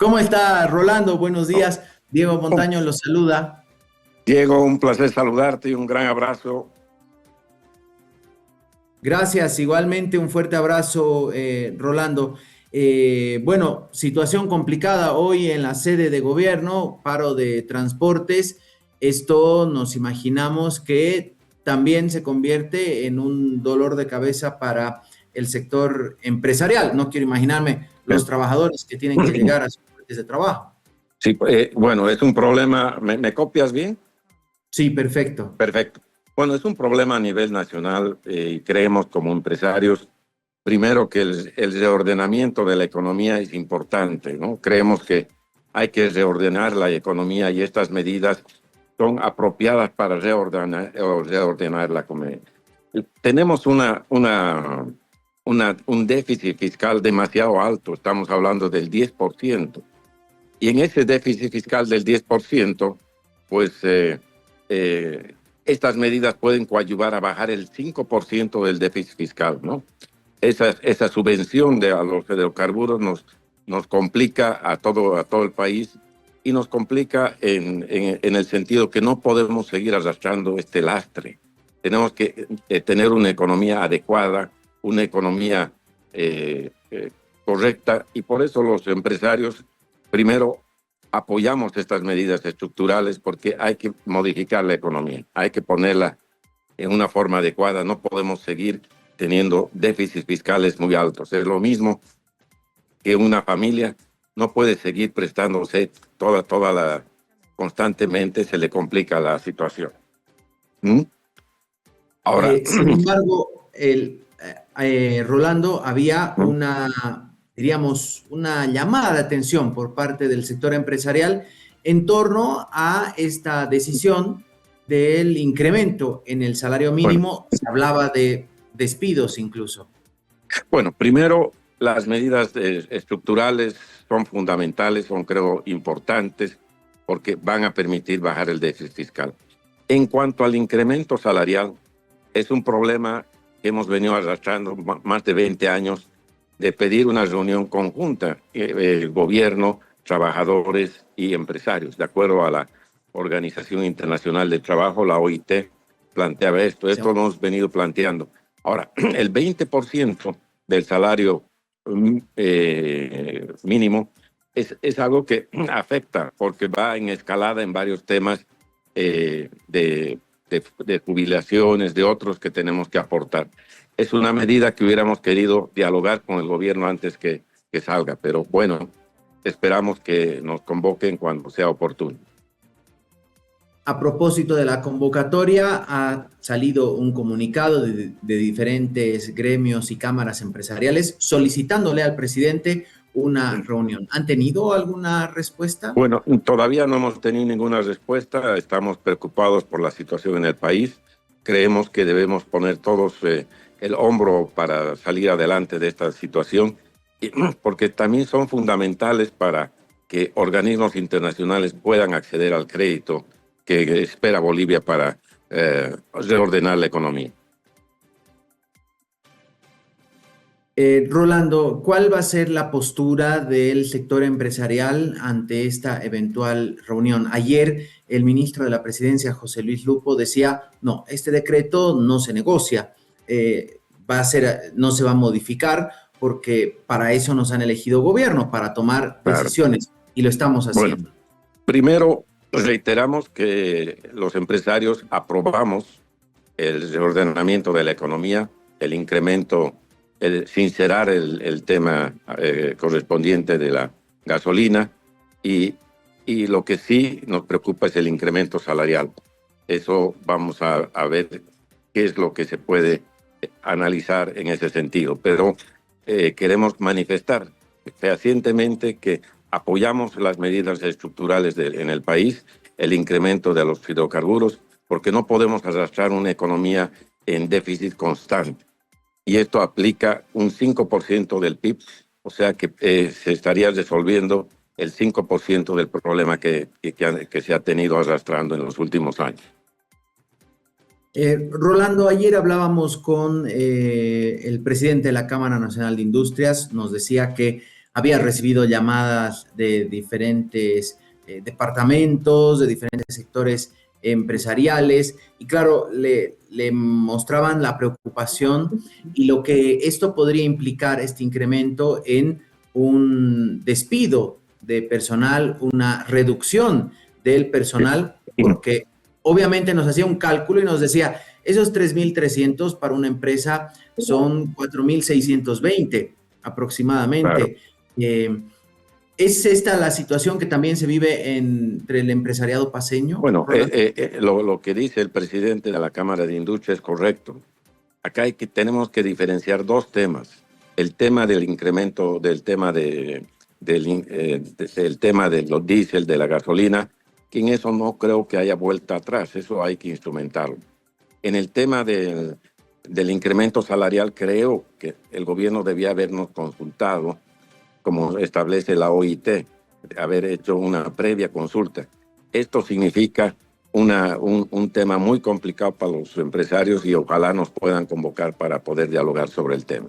¿Cómo está, Rolando? Buenos días. Diego Montaño los saluda. Diego, un placer saludarte y un gran abrazo. Gracias, igualmente un fuerte abrazo, Rolando. Bueno, situación complicada hoy en la sede de gobierno, paro de transportes. Esto nos imaginamos que también se convierte en un dolor de cabeza para el sector empresarial. No quiero imaginarme los trabajadores que tienen que llegar a sus fuentes de trabajo. Sí, bueno, es un problema. ¿Me copias bien? Sí, perfecto. Perfecto. Bueno, es un problema a nivel nacional y creemos como empresarios, primero que el reordenamiento de la economía es importante, ¿no? Creemos que hay que reordenar la economía y estas medidas son apropiadas para reordenar la economía. Tenemos un déficit fiscal demasiado alto, estamos hablando del 10%. Y en ese déficit fiscal del 10%, pues estas medidas pueden coadyuvar a bajar el 5% del déficit fiscal, ¿no? Esa subvención a los hidrocarburos nos complica a todo el país y nos complica en el sentido que no podemos seguir arrastrando este lastre. Tenemos que tener una economía adecuada, una economía correcta, y por eso los empresarios primero apoyamos estas medidas estructurales, porque hay que modificar la economía, hay que ponerla en una forma adecuada. No podemos seguir teniendo déficits fiscales muy altos. Es lo mismo que una familia no puede seguir prestándose constantemente, se le complica la situación. Ahora, sin embargo, Rolando, había diríamos, una llamada de atención por parte del sector empresarial en torno a esta decisión del incremento en el salario mínimo. Se hablaba de despidos incluso. Bueno, primero, las medidas estructurales son fundamentales, son, creo, importantes, porque van a permitir bajar el déficit fiscal. En cuanto al incremento salarial, es un problema que hemos venido arrastrando más de 20 años, de pedir una reunión conjunta, el gobierno, trabajadores y empresarios. De acuerdo a la Organización Internacional del Trabajo, la OIT, planteaba esto. Esto lo hemos venido planteando. Ahora, el 20% del salario mínimo es algo que afecta, porque va en escalada en varios temas de jubilaciones, de otros que tenemos que aportar. Es una medida que hubiéramos querido dialogar con el gobierno antes que salga, pero bueno, esperamos que nos convoquen cuando sea oportuno. A propósito de la convocatoria, ha salido un comunicado de diferentes gremios y cámaras empresariales solicitándole al presidente una reunión. ¿Han tenido alguna respuesta? Bueno, todavía no hemos tenido ninguna respuesta. Estamos preocupados por la situación en el país. Creemos que debemos poner todos el hombro para salir adelante de esta situación, porque también son fundamentales para que organismos internacionales puedan acceder al crédito que espera Bolivia para reordenar la economía. Rolando, ¿cuál va a ser la postura del sector empresarial ante esta eventual reunión? Ayer el ministro de la Presidencia, José Luis Lupo, decía, no, este decreto no se negocia, no se va a modificar, porque para eso nos han elegido gobierno, para tomar decisiones, y lo estamos haciendo. Bueno, primero, reiteramos que los empresarios aprobamos el reordenamiento de la economía, el incremento, sincerar el tema correspondiente de la gasolina, y lo que sí nos preocupa es el incremento salarial. Eso vamos a ver qué es lo que se puede analizar en ese sentido, pero queremos manifestar fehacientemente que apoyamos las medidas estructurales en el país, el incremento de los hidrocarburos, porque no podemos arrastrar una economía en déficit constante. Y esto aplica un 5% del PIB, o sea que se estaría resolviendo el 5% del problema que se ha tenido arrastrando en los últimos años. Rolando, ayer hablábamos con el presidente de la Cámara Nacional de Industrias, nos decía que había recibido llamadas de diferentes departamentos, de diferentes sectores empresariales, y claro, le mostraban la preocupación y lo que esto podría implicar, este incremento, en un despido de personal, una reducción del personal, porque obviamente nos hacía un cálculo y nos decía, esos 3.300 para una empresa son 4.620 Claro. aproximadamente. ¿Es esta la situación que también se vive entre el empresariado paceño, Bueno, Roland? lo que dice el presidente de la Cámara de Industria es correcto. Acá tenemos que diferenciar dos temas. El tema del incremento del tema del tema de los diésel, de la gasolina, que en eso no creo que haya vuelta atrás, eso hay que instrumentarlo. En el tema del incremento salarial, creo que el gobierno debía habernos consultado, como establece la OIT, haber hecho una previa consulta. Esto significa un tema muy complicado para los empresarios y ojalá nos puedan convocar para poder dialogar sobre el tema.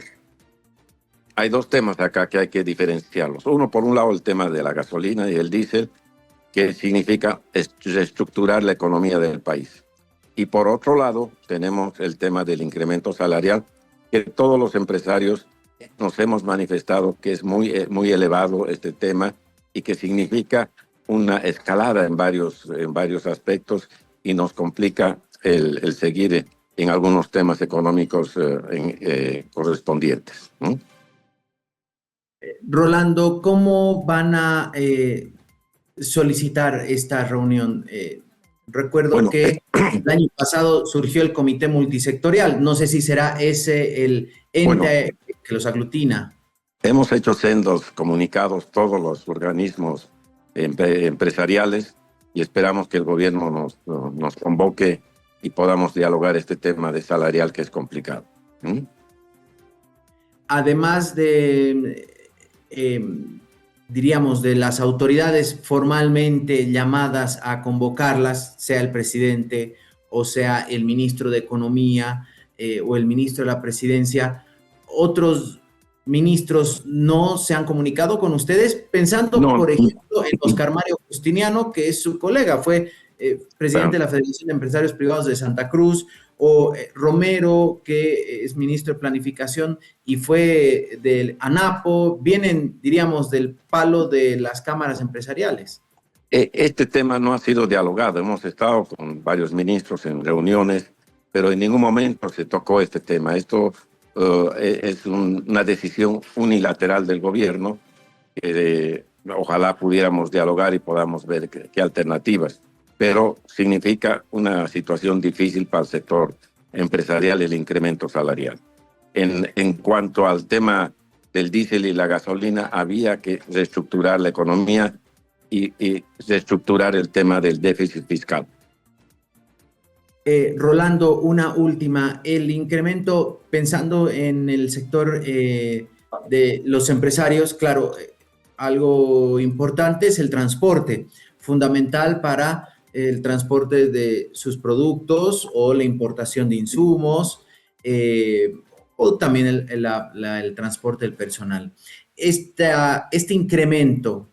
Hay dos temas acá que hay que diferenciarlos. Uno, por un lado, el tema de la gasolina y el diésel, que significa reestructurar la economía del país. Y por otro lado, tenemos el tema del incremento salarial, que todos los empresarios nos hemos manifestado que es muy elevado este tema y que significa una escalada en varios aspectos y nos complica el seguir en algunos temas económicos correspondientes, ¿no? Rolando, ¿cómo van a solicitar esta reunión? Recuerdo Bueno, que el año pasado surgió el comité multisectorial. No sé si será ese el bueno, ente que los aglutina. hemos hecho sendos comunicados todos los organismos empresariales y esperamos que el gobierno nos convoque y podamos dialogar este tema de salarial que es complicado. ¿Mm? Además de, diríamos, de las autoridades formalmente llamadas a convocarlas, sea el presidente o sea el ministro de Economía o el ministro de la Presidencia, otros ministros no se han comunicado con ustedes, pensando, No, por ejemplo, en Oscar Mario Justiniano, que es su colega, fue presidente de la Federación de Empresarios Privados de Santa Cruz, o Romero, que es ministro de Planificación y fue del ANAPO, vienen, diríamos, del palo de las cámaras empresariales. este tema no ha sido dialogado. Hemos estado con varios ministros en reuniones, pero en ningún momento se tocó este tema. Esto es una decisión unilateral del gobierno. Ojalá pudiéramos dialogar y podamos ver qué alternativas, pero significa una situación difícil para el sector empresarial el incremento salarial. En cuanto al tema del diésel y la gasolina, había que reestructurar la economía y reestructurar el tema del déficit fiscal. Rolando, una última. El incremento, pensando en el sector de los empresarios, claro, algo importante es el transporte, fundamental para el transporte de sus productos o la importación de insumos, o también el transporte del personal. Este incremento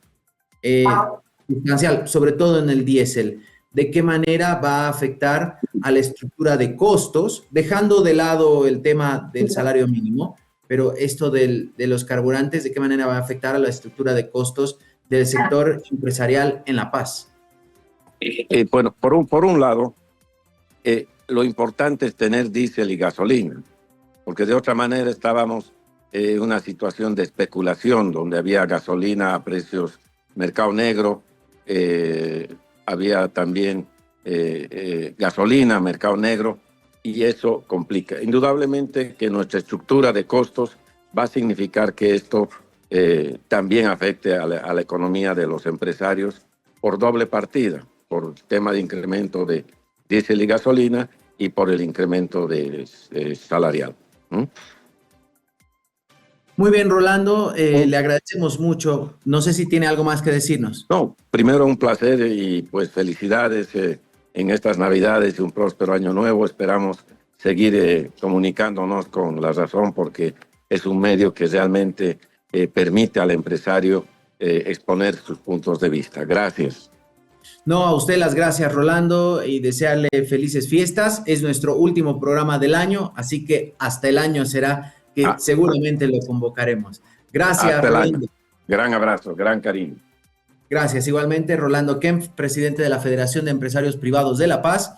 sustancial, sobre todo en el diésel, ¿de qué manera va a afectar a la estructura de costos, dejando de lado el tema del salario mínimo, pero esto de los carburantes, ¿de qué manera va a afectar a la estructura de costos del sector empresarial en La Paz? Bueno, por un lado, lo importante es tener diésel y gasolina, porque de otra manera estábamos en una situación de especulación, donde había gasolina a precios mercado negro, había también gasolina, mercado negro, y eso complica. Indudablemente que nuestra estructura de costos va a significar que esto también afecte a la economía de los empresarios por doble partida, por el tema de incremento de diésel y gasolina y por el incremento salarial. ¿Mm? Muy bien, Rolando, le agradecemos mucho. No sé si tiene algo más que decirnos. No, primero un placer y pues felicidades en estas Navidades y un próspero año nuevo. Esperamos seguir comunicándonos con La Razón porque es un medio que realmente permite al empresario exponer sus puntos de vista. Gracias. No, a usted las gracias, Rolando, y desearle felices fiestas. Es nuestro último programa del año, así que hasta el año será que Ah, seguramente lo convocaremos. Gracias, hasta el año. Rolando. Gran abrazo, gran cariño. Gracias. Igualmente, Rolando Kempf, presidente de la Federación de Empresarios Privados de La Paz.